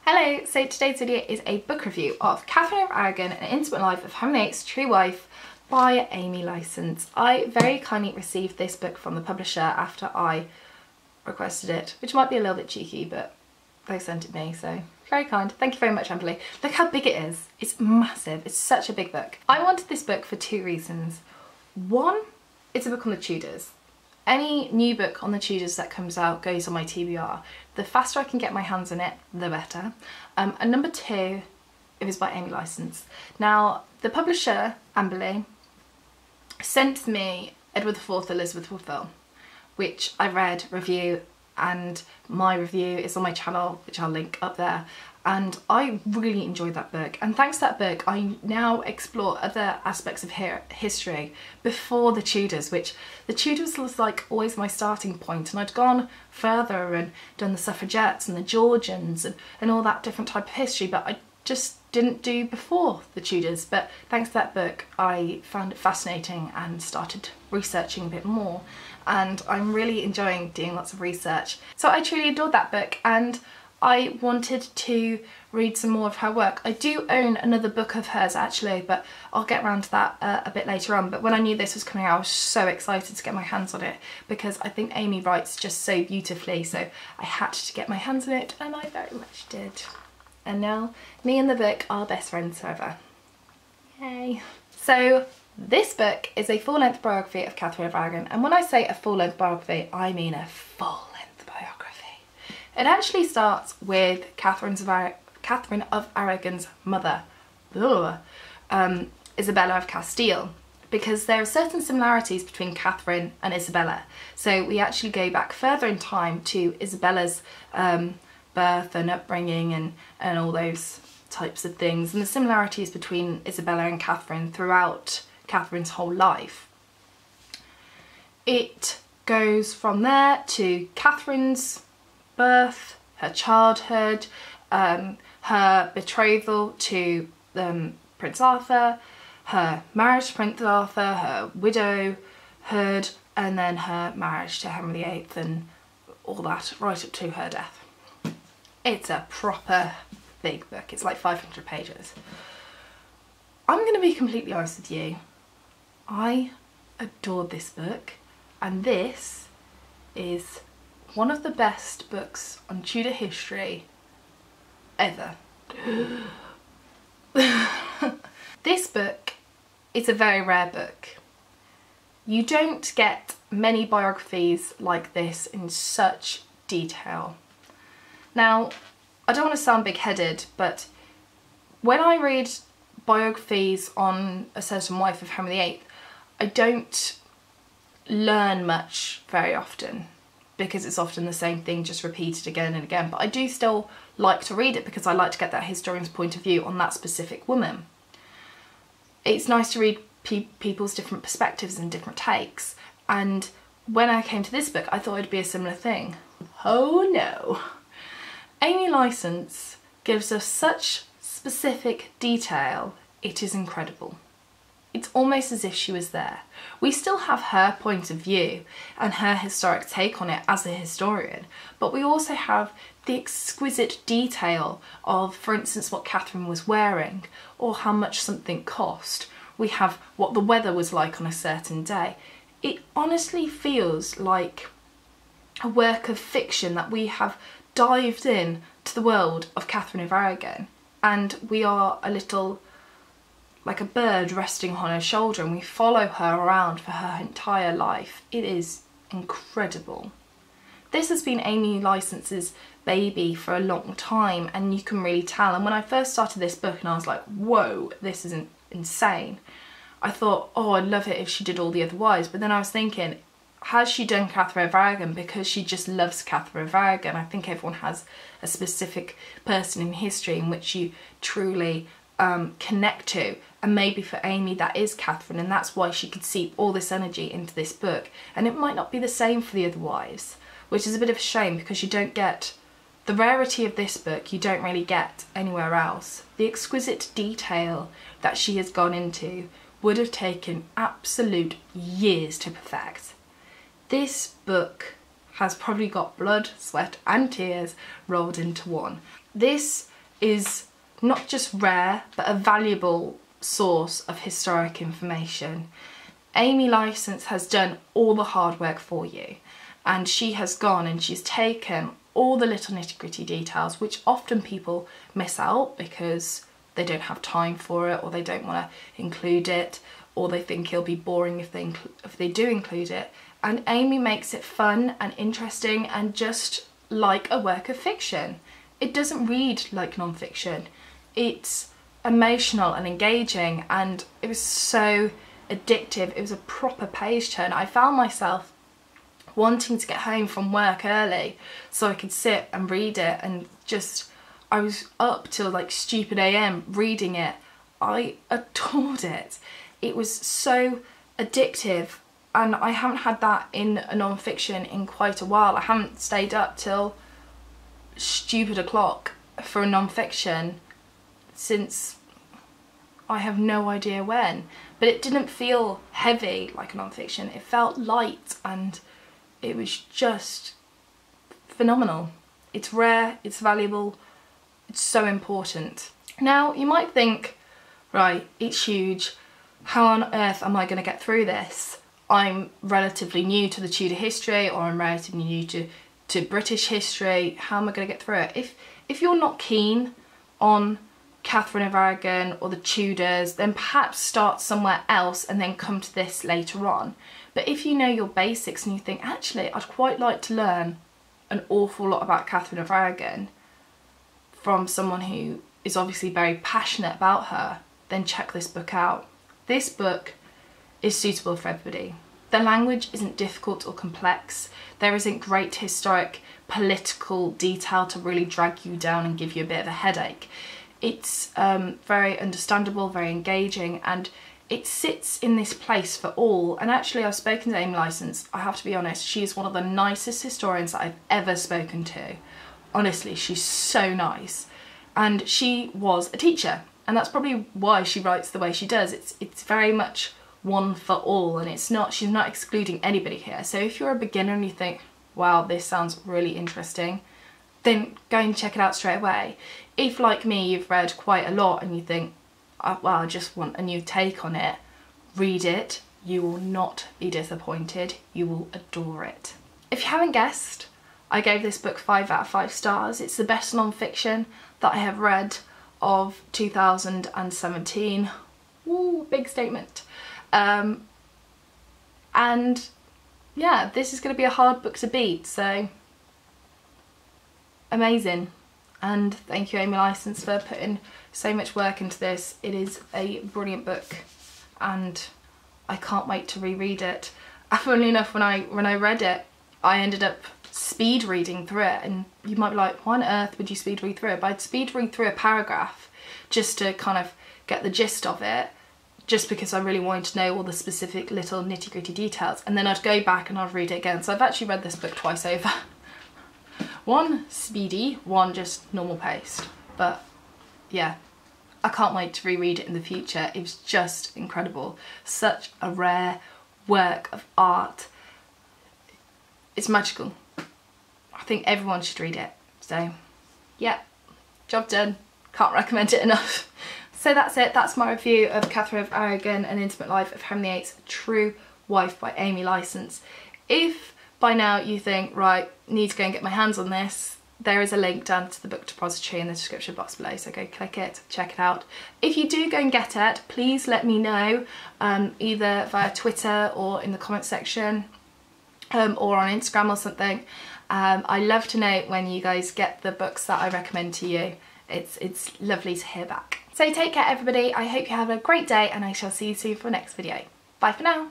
Hello, so today's video is a book review of Catherine of Aragon, An Intimate Life of Henry VIII's True Wife by Amy Licence. I very kindly received this book from the publisher after I requested it, which might be a little bit cheeky, but they sent it me, so very kind. Thank you very much, Emily. Look how big it is. It's massive. It's such a big book. I wanted this book for two reasons. One, it's a book on the Tudors. Any new book on the Tudors that comes out goes on my TBR. The faster I can get my hands on it, the better. And number two, it was by Amy Licence. Now, the publisher, Amberley, sent me Edward IV, Elizabeth Woodville, which I read, review, and my review is on my channel, which I'll link up there. And I really enjoyed that book, and thanks to that book I now explore other aspects of history before the Tudors, which the Tudors was like always my starting point, and I'd gone further and done the suffragettes and the Georgians and all that different type of history, but I just didn't do before the Tudors. But thanks to that book I found it fascinating and started researching a bit more, and I'm really enjoying doing lots of research. So I truly adored that book, and I wanted to read some more of her work. I do own another book of hers actually, but I'll get around to that a bit later on. But when I knew this was coming out, I was so excited to get my hands on it because I think Amy writes just so beautifully, so I had to get my hands on it, and I very much did. And now me and the book are best friends forever. Yay. So this book is a full-length biography of Catherine of Aragon, and when I say a full-length biography, I mean a full-length biography. It actually starts with Catherine of Aragon's mother, Isabella of Castile, because there are certain similarities between Catherine and Isabella. So we actually go back further in time to Isabella's birth and upbringing and all those types of things, and the similarities between Isabella and Catherine throughout Catherine's whole life. It goes from there to Catherine's birth, her childhood, her betrothal to Prince Arthur, her marriage to Prince Arthur, her widowhood, and then her marriage to Henry VIII and all that right up to her death. It's a proper big book. It's like 500 pages. I'm going to be completely honest with you. I adored this book, and this is one of the best books on Tudor history ever. This book is a very rare book. You don't get many biographies like this in such detail. Now, I don't want to sound big-headed, but when I read biographies on a certain wife of Henry VIII, I don't learn much very often, because it's often the same thing just repeated again and again, but I do still like to read it because I like to get that historian's point of view on that specific woman. It's nice to read people's different perspectives and different takes, and when I came to this book I thought it'd be a similar thing. Oh no! Amy Licence gives us such specific detail, it is incredible. It's almost as if she was there. We still have her point of view and her historic take on it as a historian, but we also have the exquisite detail of, for instance, what Catherine was wearing or how much something cost. We have what the weather was like on a certain day. It honestly feels like a work of fiction that we have dived in to the world of Catherine of Aragon, and we are a little like a bird resting on her shoulder, and we follow her around for her entire life. It is incredible. This has been Amy Licence's baby for a long time, and you can really tell. And when I first started this book and I was like, whoa, this is insane, I thought, oh, I'd love it if she did all the other wives. But then I was thinking, has she done Catherine of Aragon because she just loves Catherine of Aragon? I think everyone has a specific person in history in which you truly connect to, and maybe for Amy that is Catherine, and that's why she could seep all this energy into this book. And it might not be the same for the other wives, which is a bit of a shame, because you don't get the rarity of this book, you don't really get anywhere else. The exquisite detail that she has gone into would have taken absolute years to perfect. This book has probably got blood, sweat and tears rolled into one. This is not just rare, but a valuable source of historic information. Amy Licence has done all the hard work for you, and she has gone and she's taken all the little nitty-gritty details which often people miss out because they don't have time for it, or they don't want to include it, or they think it'll be boring if they do include it. And Amy makes it fun and interesting and just like a work of fiction. It doesn't read like non-fiction. It's emotional and engaging, and it was so addictive. It was a proper page turn. I found myself wanting to get home from work early so I could sit and read it, and just, I was up till like stupid AM reading it. I adored it. It was so addictive, and I haven't had that in a non-fiction in quite a while. I haven't stayed up till stupid o'clock for a non-fiction since I have no idea when. But it didn't feel heavy like a non-fiction. It felt light, and it was just phenomenal. It's rare, it's valuable, it's so important. Now you might think, right, it's huge, how on earth am I going to get through this? I'm relatively new to the Tudor history, or I'm relatively new to British history. How am I going to get through it? If you're not keen on Catherine of Aragon or the Tudors, then perhaps start somewhere else and then come to this later on. But if you know your basics and you think, actually, I'd quite like to learn an awful lot about Catherine of Aragon from someone who is obviously very passionate about her, then check this book out. This book is suitable for everybody. The language isn't difficult or complex. There isn't great historic political detail to really drag you down and give you a bit of a headache. It's very understandable, very engaging, and it sits in this place for all. And actually, I've spoken to Amy Licence. I have to be honest, she's one of the nicest historians that I've ever spoken to. Honestly, she's so nice. And she was a teacher, and that's probably why she writes the way she does. It's very much one for all, and she's not excluding anybody here. So if you're a beginner and you think, wow, this sounds really interesting, then go and check it out straight away. If, like me, you've read quite a lot and you think, oh, well, I just want a new take on it, read it. You will not be disappointed. You will adore it. If you haven't guessed, I gave this book 5 out of 5 stars. It's the best non-fiction that I have read of 2017. Woo, big statement. And yeah, this is going to be a hard book to beat, so amazing. And thank you, Amy Licence, for putting so much work into this. It is a brilliant book, and I can't wait to reread it. Funnily enough, when I read it, I ended up speed reading through it, and you might be like, why on earth would you speed read through it? But I'd speed read through a paragraph just to kind of get the gist of it, just because I really wanted to know all the specific little nitty-gritty details, and then I'd go back and I'd read it again. So I've actually read this book twice over. One speedy, one just normal paced. But yeah, I can't wait to reread it in the future. It was just incredible. Such a rare work of art. It's magical. I think everyone should read it. So yeah, job done. Can't recommend it enough. So that's it. That's my review of Catherine of Aragon, An Intimate Life of Henry VIII's True Wife by Amy Licence. If by now you think, right, need to go and get my hands on this, there is a link down to the book depository in the description box below, so go click it, check it out. If you do go and get it, please let me know, either via Twitter or in the comment section, or on Instagram or something. I love to know when you guys get the books that I recommend to you. It's lovely to hear back. So take care, everybody. I hope you have a great day, and I shall see you soon for the next video. Bye for now.